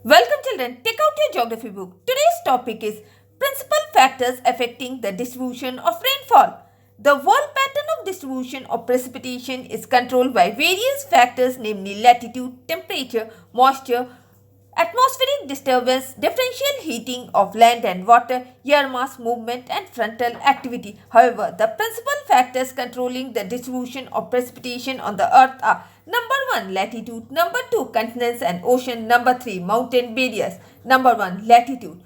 Welcome children, take out your geography book. Today's topic is principal factors affecting the distribution of rainfall. The world pattern of distribution of precipitation is controlled by various factors, namely latitude, temperature, moisture, atmospheric disturbance, differential heating of land and water, air mass movement and frontal activity. However, the principal factors controlling the distribution of precipitation on the earth are number 1 latitude, number 2 continents and ocean, number 3 mountain barriers. Number 1 latitude.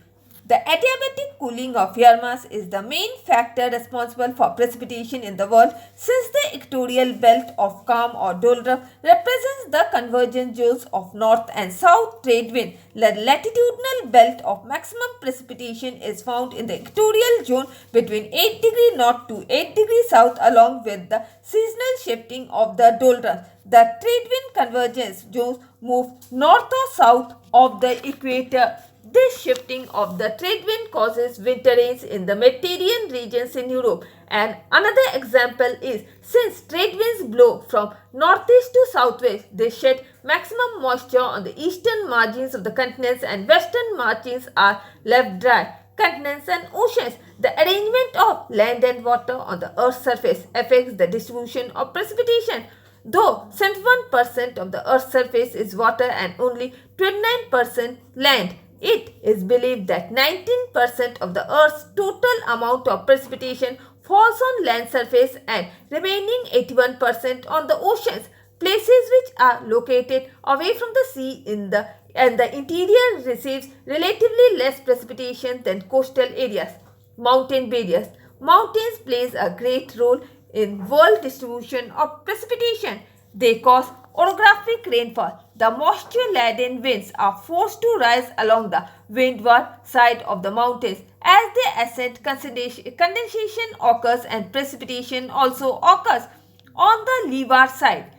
The adiabatic cooling of air mass is the main factor responsible for precipitation in the world, since the equatorial belt of calm or doldrums represents the convergence zones of north and south trade wind. The latitudinal belt of maximum precipitation is found in the equatorial zone between 8° north to 8° south, along with the seasonal shifting of the doldrums. The trade wind convergence zones move north or south of the equator. This shifting of the trade wind causes winter rains in the Mediterranean regions in Europe. And another example is, since trade winds blow from northeast to southwest, they shed maximum moisture on the eastern margins of the continents and western margins are left dry. Continents and oceans. The arrangement of land and water on the earth's surface affects the distribution of precipitation. Though 71% of the earth's surface is water and only 29% land, it is believed that 19% of the Earth's total amount of precipitation falls on land surface and remaining 81% on the oceans. Places which are located away from the sea in the interior receives relatively less precipitation than coastal areas. Mountain barriers. Mountains plays a great role in world distribution of precipitation. They cause orographic rainfall. The moisture-laden winds are forced to rise along the windward side of the mountains. As they ascend, condensation occurs and precipitation also occurs. On the leeward side,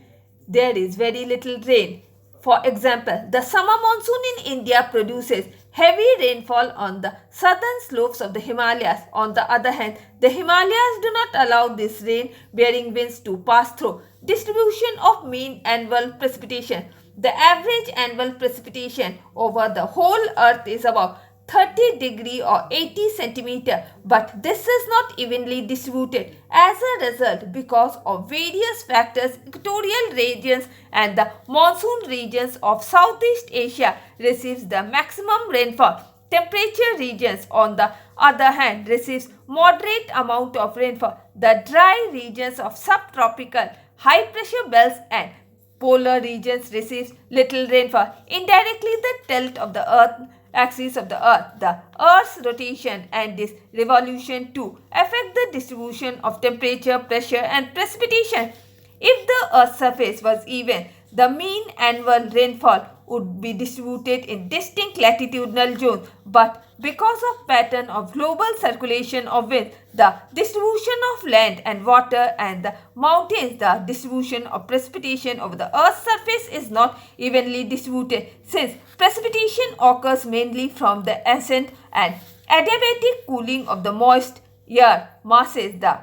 there is very little rain. For example, the summer monsoon in India produces heavy rainfall on the southern slopes of the Himalayas. On the other hand, the Himalayas do not allow this rain-bearing winds to pass through. Distribution of mean annual precipitation. The average annual precipitation over the whole earth is about 30° or 80 centimeter, but this is not evenly distributed. As a result, because of various factors, equatorial regions and the monsoon regions of Southeast Asia receives the maximum rainfall. Temperature regions, on the other hand, receives moderate amount of rainfall. The dry regions of subtropical high pressure belts and polar regions receives little rainfall. Indirectly, the tilt of the earth axis of the earth, the earth's rotation and its revolution too affect the distribution of temperature, pressure and precipitation. If the earth's surface was even, the mean annual rainfall would be distributed in distinct latitudinal zones, but because of pattern of global circulation of wind, the distribution of land and water and the mountains, the distribution of precipitation over the earth's surface is not evenly distributed, since precipitation occurs mainly from the ascent and adiabatic cooling of the moist air masses. The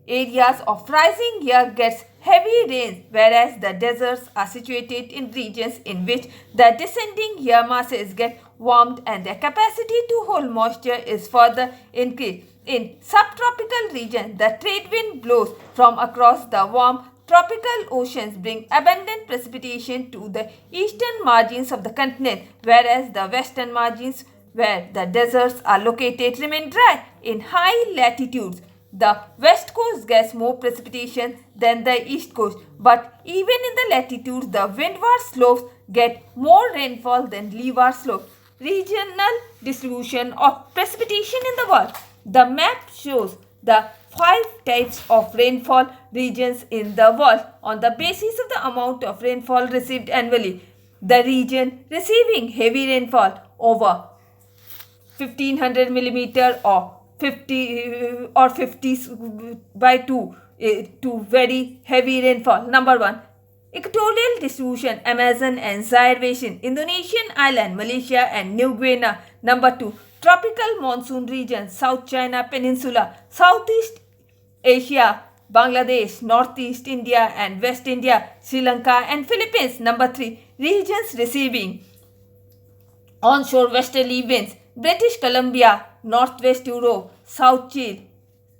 areas of rising air gets heavy rains, whereas the deserts are situated in regions in which the descending air masses get warmed and their capacity to hold moisture is further increased. In subtropical regions, the trade wind blows from across the warm tropical oceans, bring abundant precipitation to the eastern margins of the continent, whereas the western margins, where the deserts are located, remain dry. In high latitudes, the west coast gets more precipitation than the east coast, but even in the latitudes, the windward slopes get more rainfall than leeward slopes. Regional distribution of precipitation in the world. The map shows the 5 types of rainfall regions in the world on the basis of the amount of rainfall received annually. The region receiving heavy rainfall over 1500 millimeter or 50 by 2 to very heavy rainfall. Number 1, equatorial distribution, Amazon and Zaire Basin, Indonesian island, Malaysia and New Guinea. Number 2, tropical monsoon region, South China Peninsula, Southeast Asia, Bangladesh, Northeast India and West India, Sri Lanka and Philippines. Number 3, regions receiving onshore westerly winds, British Columbia, Northwest Europe, South Chile,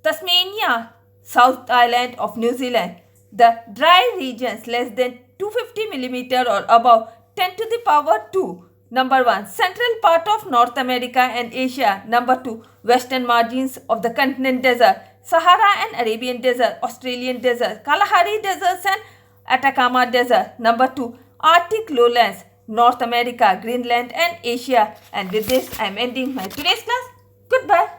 Tasmania, South Island of New Zealand. The dry regions less than 250 mm or above 10 to the power 2. Number 1. Central part of North America and Asia. Number 2. Western margins of the continent desert, Sahara and Arabian desert, Australian desert, Kalahari deserts and Atacama desert. Number 2. Arctic lowlands, North America, Greenland and Asia. And with this I am ending my today's class. Goodbye.